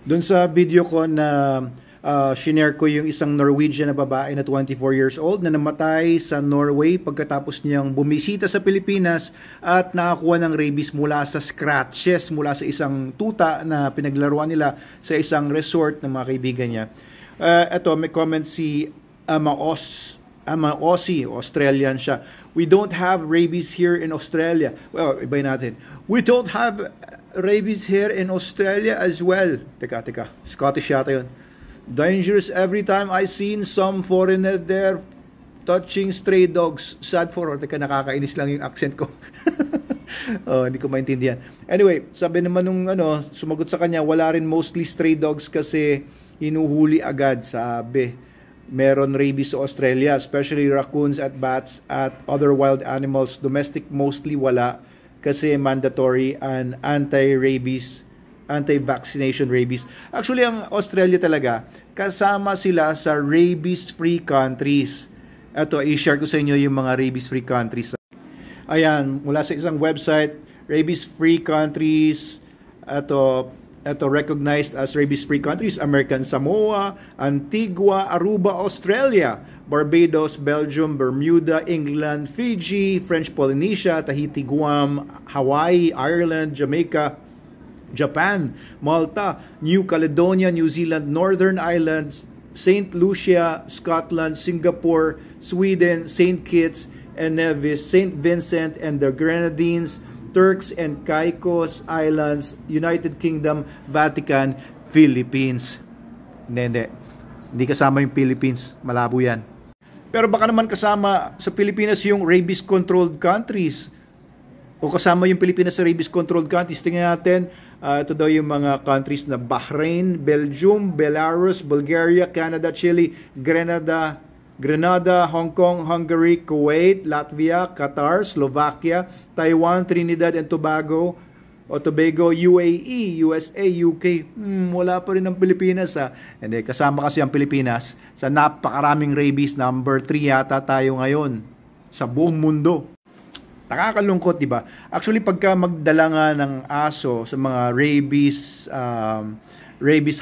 Doon sa video ko na shinare ko yung isang Norwegian na babae na 24 years old na namatay sa Norway pagkatapos niyang bumisita sa Pilipinas at nakakuha ng rabies mula sa scratches, mula sa isang tuta na pinaglaruan nila sa isang resort ng mga kaibigan niya. Ito, may comment si Aussie, Australian siya. We don't have rabies here in Australia. Well, ibay natin. We don't have rabies here in Australia as well. Teka. Scottish yata yun. Dangerous every time I seen some foreigner there touching stray dogs. Sad for all. Teka, nakakainis lang yung accent ko. Hindi ko maintindihan. Anyway, sabi naman nung sumagot sa kanya, wala rin mostly stray dogs kasi hinuhuli agad, sabi. Meron rabies sa Australia, especially raccoons at bats at other wild animals. Domestic mostly wala kasi mandatory and anti-vaccination rabies. Actually, ang Australia talaga, kasama sila sa rabies-free countries. Ito, i-share ko sa inyo yung mga rabies-free countries. Ayan, mula sa isang website, rabies-free countries, ito recognized as rabies-free countries: American Samoa, Antigua, Aruba, Australia, Barbados, Belgium, Bermuda, England, Fiji, French Polynesia, Tahiti, Guam, Hawaii, Ireland, Jamaica, Japan, Malta, New Caledonia, New Zealand, Northern Ireland, St. Lucia, Scotland, Singapore, Sweden, St. Kitts and Nevis, St. Vincent and the Grenadines, Turks and Caicos Islands, United Kingdom, Vatican, Philippines. Hindi kasama yung Philippines. Malabo yan. Pero baka naman kasama sa Pilipinas yung rabies-controlled countries. O kasama yung Pilipinas sa rabies-controlled countries. Tingnan natin, ito daw yung mga countries na Bahrain, Belgium, Belarus, Bulgaria, Canada, Chile, Grenada, Hong Kong, Hungary, Kuwait, Latvia, Qatar, Slovakia, Taiwan, Trinidad and Tobago, UAE, USA, UK. Wala pa rin ang Pilipinas. Hindi, kasama kasi ang Pilipinas sa napakaraming rabies. Number 3 yata tayo ngayon sa buong mundo. Nakakalungkot, di ba? Actually, pagka magdala nga ng aso sa mga rabies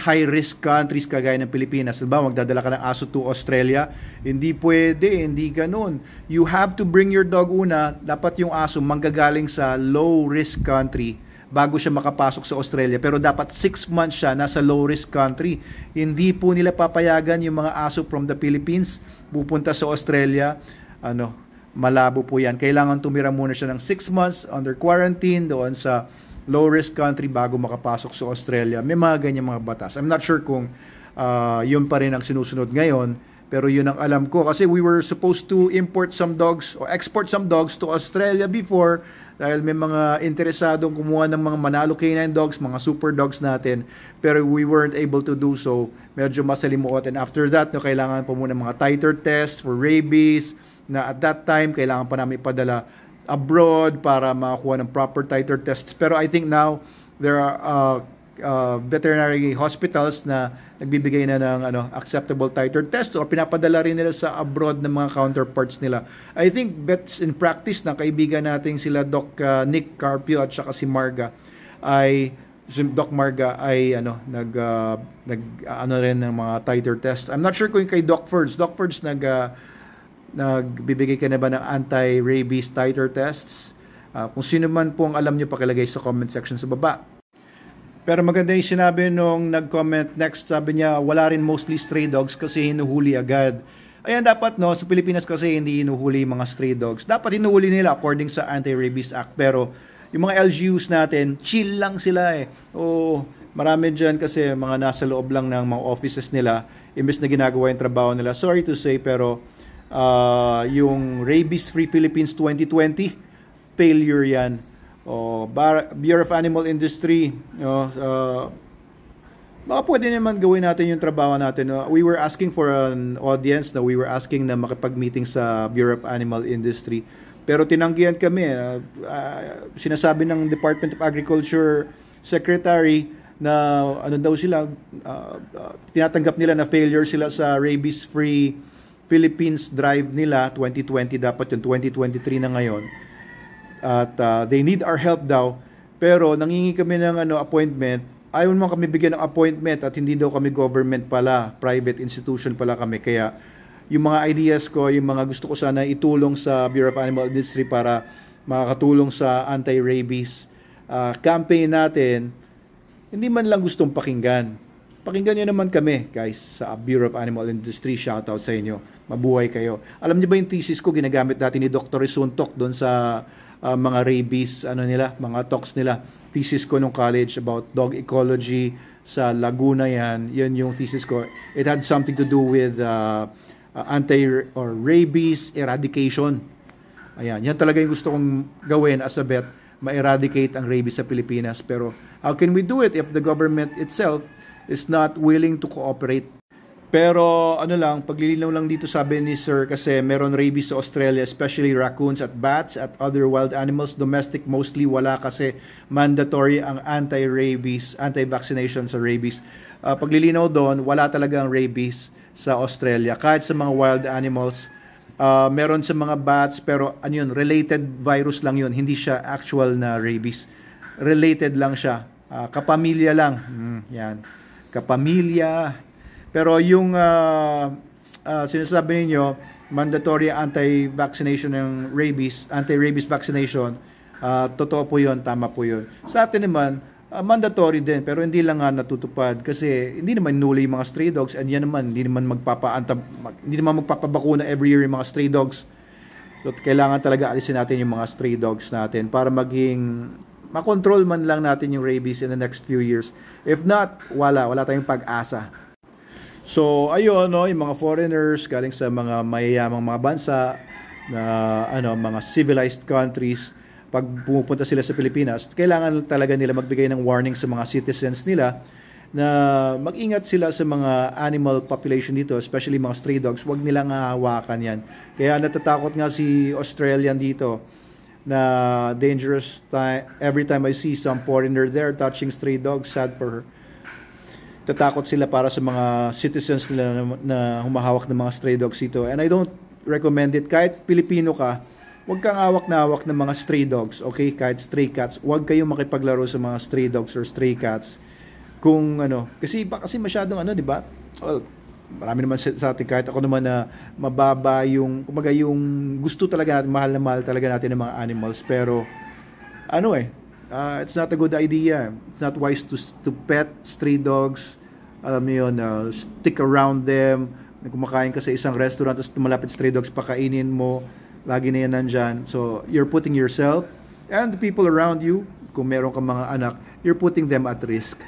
high-risk countries kagaya ng Pilipinas, diba, magdadala ka ng aso to Australia, hindi pwede, hindi ganun. You have to bring your dog una, dapat yung aso manggagaling sa low-risk country bago siya makapasok sa Australia. Pero dapat 6 months siya nasa low-risk country. Hindi po nila papayagan yung mga aso from the Philippines pupunta sa Australia. Malabo po yan. Kailangan tumira muna siya ng 6 months under quarantine doon sa low-risk country bago makapasok sa Australia. May mga ganyan mga batas. I'm not sure kung yun pa rin ang sinusunod ngayon, pero yun ang alam ko. Kasi we were supposed to import some dogs or export some dogs to Australia before dahil may mga interesadong kumuha ng mga Manalo Canine dogs, mga super dogs natin, pero we weren't able to do so. Medyo masalimuot. And after that, kailangan pa muna mga titer tests for rabies, na at that time, kailangan pa namin ipadala abroad para makakuha ng proper titer tests. Pero I think now, there are veterinary hospitals na nagbibigay na ng acceptable titer tests o pinapadala rin nila sa abroad ng mga counterparts nila. I think vets in practice na kaibigan natin sila Doc Nick Carpio at saka si Doc Marga ay rin ng mga titer tests. I'm not sure kung kay Doc Ferds nagbibigay ka na ba ng anti-rabies titer tests? Kung sino man po ang alam nyo, pakilagay sa comment section sa baba. Pero maganda yung sinabi nung nag-comment next, sabi niya, wala rin mostly stray dogs kasi hinuhuli agad. Ayan, dapat sa Pilipinas kasi hindi hinuhuli mga stray dogs. Dapat hinuhuli nila according sa Anti-Rabies Act. Pero yung mga LGUs natin, chill lang sila marami dyan kasi mga nasa loob lang ng mga offices nila, imbes na ginagawa yung trabaho nila. Sorry to say, pero yung Rabies Free Philippines 2020 failure yan. Bureau of Animal Industry, baka pwede naman gawin natin yung trabaho natin. We were asking for an audience we were asking na makipag-meeting sa Bureau of Animal Industry, pero tinanggihan kami. Sinasabi ng Department of Agriculture Secretary na daw sila, tinatanggap nila na failure sila sa Rabies Free Philippines drive nila 2020, dapat yung 2023 na ngayon, at they need our help daw, pero nangingi kami ng appointment ayaw naman kami bigyan ng appointment at hindi daw kami government pala, private institution pala kami. Kaya yung mga ideas ko, yung mga gusto ko sana itulong sa Bureau of Animal Industry para makakatulong sa anti-rabies campaign natin, hindi man lang gustong pakinggan. Pakinggan nyo naman kami, guys, sa Bureau of Animal Industry. Shoutout sa inyo. Mabuhay kayo. Alam niyo ba yung thesis ko, ginagamit natin ni Dr. Isuntok doon sa mga rabies, mga talks nila. Thesis ko nung college about dog ecology sa Laguna yan. Yan yung thesis ko. It had something to do with rabies eradication. Ayan, yan talaga yung gusto kong gawin as a vet, ma-eradicate ang rabies sa Pilipinas. Pero how can we do it if the government itself is not willing to cooperate? Pero paglilinaw lang dito, sabi ni Sir, kasi meron rabies sa Australia, especially raccoons at bats at other wild animals. Domestic mostly wala kasi mandatory ang anti-vaccination sa rabies. Paglilinaw doon, wala talagang rabies sa Australia. Kahit sa mga wild animals, meron sa mga bats, pero related virus lang yun. Hindi siya actual na rabies. Related lang siya. Kapamilya lang. Yan. Kapamilya. Pero yung sinasabi ninyo, mandatory anti-vaccination ng rabies, anti-rabies vaccination, totoo po yun, tama po yun. Sa atin naman, mandatory din, pero hindi lang natutupad kasi hindi naman nuli yung mga stray dogs, and yan naman, hindi naman magpapabakuna every year yung mga stray dogs. So, kailangan talaga alisin natin yung mga stray dogs natin para makontrol man lang natin yung rabies in the next few years. If not, wala tayong pag-asa. So, ayun, yung mga foreigners galing sa mga mayayamang mga bansa na mga civilized countries, pag pumupunta sila sa Pilipinas, kailangan talaga nila magbigay ng warning sa mga citizens nila na mag-ingat sila sa mga animal population dito, especially mga stray dogs. Huwag nilang hahawakan yan. Kaya natatakot nga si Australian dito na dangerous every time I see some foreigner there touching stray dogs. Sad for her. Tatakot sila para sa mga citizens nila na humahawak ng mga stray dogs dito. And I don't recommend it. Kahit Pilipino ka, huwag kang hawak na hawak ng mga stray dogs. Okay? Kahit stray cats, huwag kayong makipaglaro sa mga stray dogs or stray cats. Kasi masyadong di ba? Well, marami naman sa atin, kahit ako naman na mababa yung gusto talaga natin, mahal na mahal talaga natin ng mga animals. Pero, it's not a good idea. It's not wise to pet stray dogs. Alam niyo yun, stick around them. Kumakain ka sa isang restaurant, tapos tumalapit stray dogs, pakainin mo. Lagi na yan nandyan. So, you're putting yourself and the people around you, kung meron kang mga anak, you're putting them at risk.